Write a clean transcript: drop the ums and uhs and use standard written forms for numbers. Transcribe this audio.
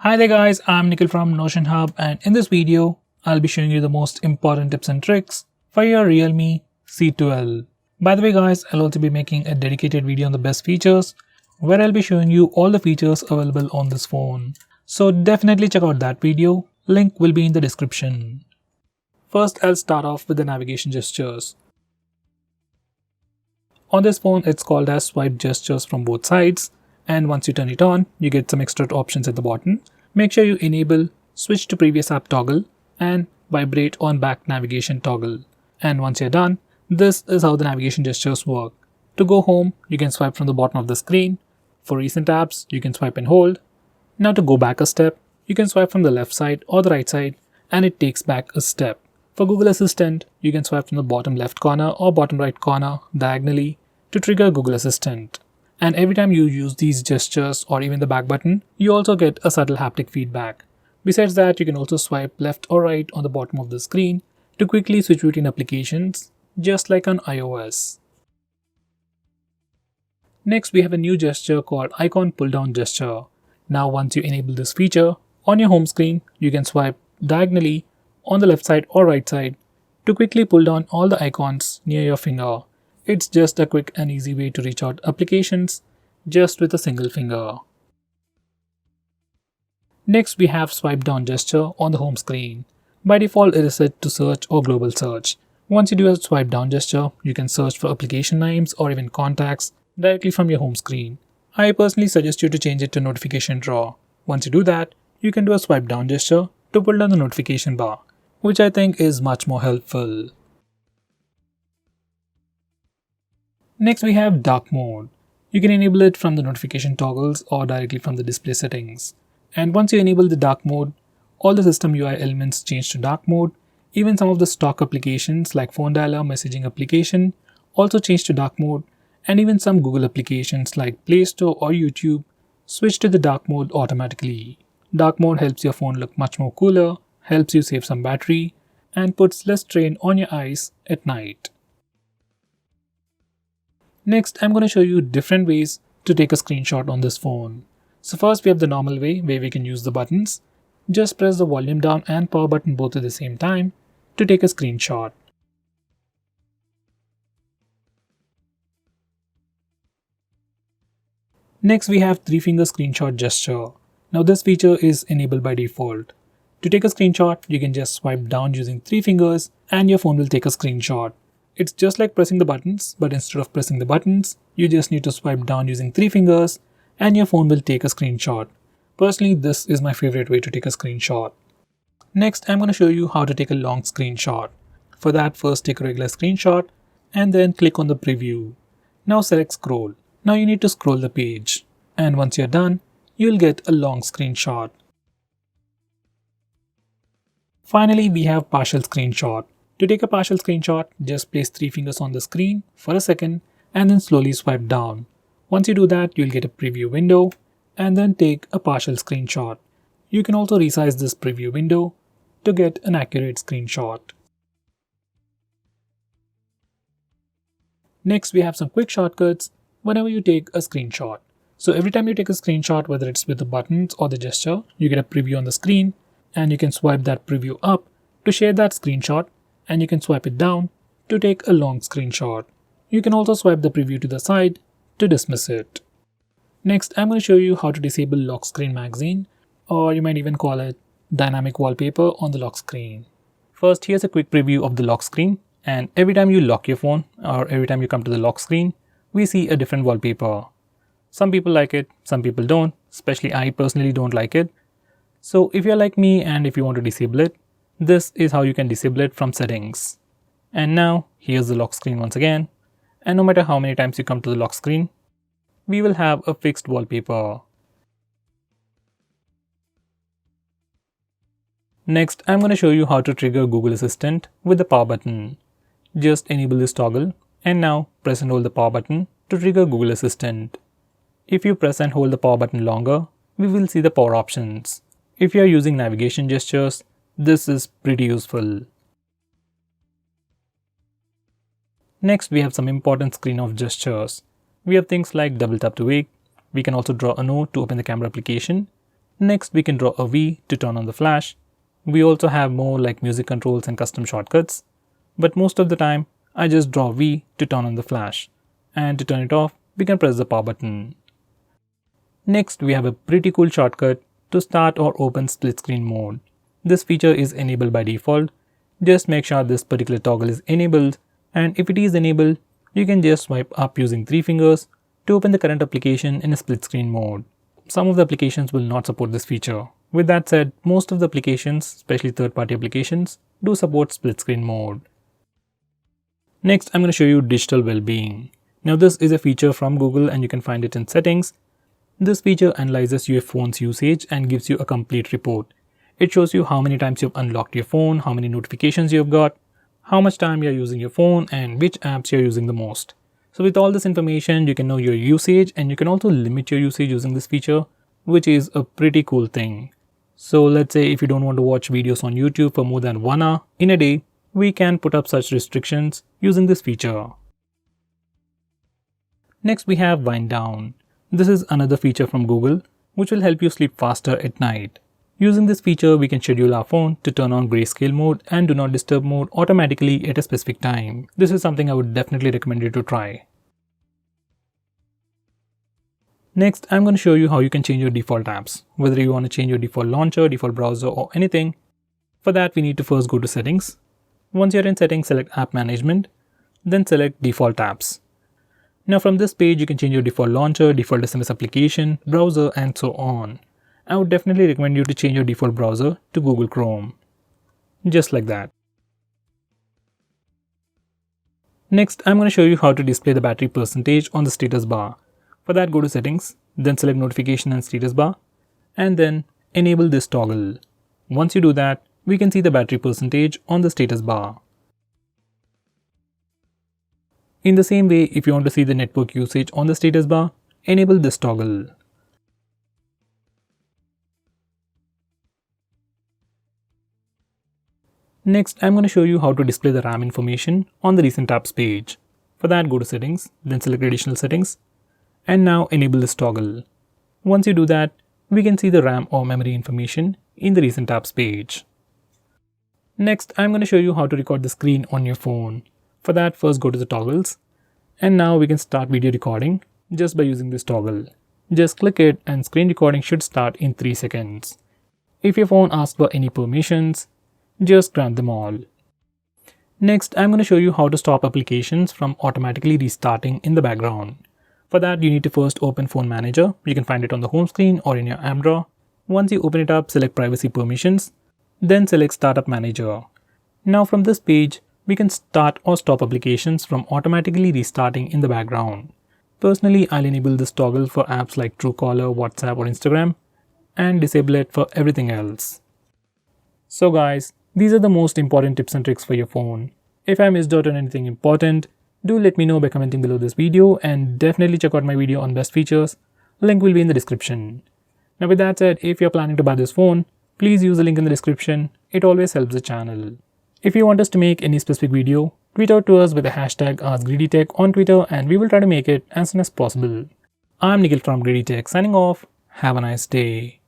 Hi there guys, I'm Nikhil from Notion Hub, and in this video, I'll be showing you the most important tips and tricks for your Realme C12. By the way guys, I'll also be making a dedicated video on the best features where I'll be showing you all the features available on this phone. So definitely check out that video, link will be in the description. First, I'll start off with the navigation gestures. On this phone, it's called as swipe gestures from both sides, and once you turn it on, you get some extra options at the bottom. Make sure you enable switch to previous app toggle and vibrate on back navigation toggle. And once you're done, this is how the navigation gestures work. To go home, you can swipe from the bottom of the screen. For recent apps, you can swipe and hold. Now to go back a step, you can swipe from the left side or the right side and it takes back a step. For Google Assistant, you can swipe from the bottom left corner or bottom right corner diagonally to trigger Google Assistant. And every time you use these gestures or even the back button, you also get a subtle haptic feedback. Besides that, you can also swipe left or right on the bottom of the screen to quickly switch between applications, just like on iOS. Next, we have a new gesture called icon pull down gesture. Now once you enable this feature, on your home screen, you can swipe diagonally on the left side or right side to quickly pull down all the icons near your finger. It's just a quick and easy way to reach out applications just with a single finger. Next, we have swipe down gesture on the home screen. By default, it is set to search or global search. Once you do a swipe down gesture, you can search for application names or even contacts directly from your home screen. I personally suggest you to change it to notification drawer. Once you do that, you can do a swipe down gesture to pull down the notification bar, which I think is much more helpful. Next, we have dark mode. You can enable it from the notification toggles or directly from the display settings. And once you enable the dark mode, all the system UI elements change to dark mode. Even some of the stock applications like phone dialer, messaging application also change to dark mode, and even some Google applications like Play Store or YouTube switch to the dark mode automatically. Dark mode helps your phone look much more cooler, helps you save some battery, and puts less strain on your eyes at night. Next, I'm going to show you different ways to take a screenshot on this phone. So first, we have the normal way where we can use the buttons. Just press the volume down and power button both at the same time to take a screenshot. Next, we have 3-finger screenshot gesture. Now this feature is enabled by default. To take a screenshot, you can just swipe down using 3 fingers and your phone will take a screenshot. It's just like pressing the buttons, but instead of pressing the buttons, you just need to swipe down using 3 fingers and your phone will take a screenshot. Personally, this is my favorite way to take a screenshot. Next, I'm going to show you how to take a long screenshot. For that, first take a regular screenshot and then click on the preview. Now select scroll. Now you need to scroll the page. And once you're done, you'll get a long screenshot. Finally, we have partial screenshot. To take a partial screenshot, just place 3 fingers on the screen for a second and then slowly swipe down. Once you do that, you'll get a preview window and then take a partial screenshot. You can also resize this preview window to get an accurate screenshot. Next, we have some quick shortcuts whenever you take a screenshot. So every time you take a screenshot, whether it's with the buttons or the gesture, you get a preview on the screen and you can swipe that preview up to share that screenshot, and you can swipe it down to take a long screenshot. You can also swipe the preview to the side to dismiss it. Next, I'm going to show you how to disable lock screen magazine, or you might even call it dynamic wallpaper on the lock screen. First, here's a quick preview of the lock screen, and every time you lock your phone or every time you come to the lock screen, we see a different wallpaper. Some people like it, some people don't, especially I personally don't like it. So if you're like me and if you want to disable it, this is how you can disable it from settings. And now, here's the lock screen once again. And no matter how many times you come to the lock screen, we will have a fixed wallpaper. Next, I'm going to show you how to trigger Google Assistant with the power button. Just enable this toggle and now press and hold the power button to trigger Google Assistant. If you press and hold the power button longer, we will see the power options. If you are using navigation gestures, this is pretty useful. Next, we have some important screen off gestures. We have things like double tap to wake. We can also draw a note to open the camera application. Next, we can draw a V to turn on the flash. We also have more like music controls and custom shortcuts, but most of the time I just draw V to turn on the flash, and to turn it off we can press the power button. Next, we have a pretty cool shortcut to start or open split screen mode. This feature is enabled by default. Just make sure this particular toggle is enabled, and if it is enabled, you can just swipe up using 3 fingers to open the current application in a split screen mode. Some of the applications will not support this feature. With that said, most of the applications, especially third-party applications, do support split screen mode. Next, I'm going to show you digital well-being. Now this is a feature from Google and you can find it in settings. This feature analyzes your phone's usage and gives you a complete report. It shows you how many times you've unlocked your phone, how many notifications you've got, how much time you're using your phone, and which apps you're using the most. So with all this information, you can know your usage, and you can also limit your usage using this feature, which is a pretty cool thing. So let's say if you don't want to watch videos on YouTube for more than 1 hour in a day, we can put up such restrictions using this feature. Next, we have wind down. This is another feature from Google, which will help you sleep faster at night. Using this feature, we can schedule our phone to turn on grayscale mode and do not disturb mode automatically at a specific time. This is something I would definitely recommend you to try. Next, I'm going to show you how you can change your default apps, whether you want to change your default launcher, default browser, or anything. For that, we need to first go to settings. Once you're in settings, select app management, then select default apps. Now from this page, you can change your default launcher, default SMS application, browser, and so on. I would definitely recommend you to change your default browser to Google Chrome. Just like that. Next, I'm going to show you how to display the battery percentage on the status bar. For that, go to settings, then select notification and status bar, and then enable this toggle. Once you do that, we can see the battery percentage on the status bar. In the same way, if you want to see the network usage on the status bar, enable this toggle. Next, I'm going to show you how to display the RAM information on the recent apps page. For that, go to settings, then select additional settings, and now enable this toggle. Once you do that, we can see the RAM or memory information in the recent apps page. Next, I'm going to show you how to record the screen on your phone. For that, first go to the toggles, and now we can start video recording just by using this toggle. Just click it and screen recording should start in 3 seconds. If your phone asks for any permissions, just grant them all. Next, I'm going to show you how to stop applications from automatically restarting in the background. For that, you need to first open Phone Manager. You can find it on the home screen or in your app drawer. Once you open it up, select Privacy Permissions, then select Startup Manager. Now from this page, we can start or stop applications from automatically restarting in the background. Personally, I'll enable this toggle for apps like Truecaller, WhatsApp, or Instagram, and disable it for everything else. So guys, these are the most important tips and tricks for your phone. If I missed out on anything important, do let me know by commenting below this video, and definitely check out my video on best features. Link will be in the description. Now with that said, if you're planning to buy this phone, please use the link in the description. It always helps the channel. If you want us to make any specific video, tweet out to us with the hashtag AskGreedyTech on Twitter and we will try to make it as soon as possible. I'm Nikhil from GreedyTech signing off. Have a nice day.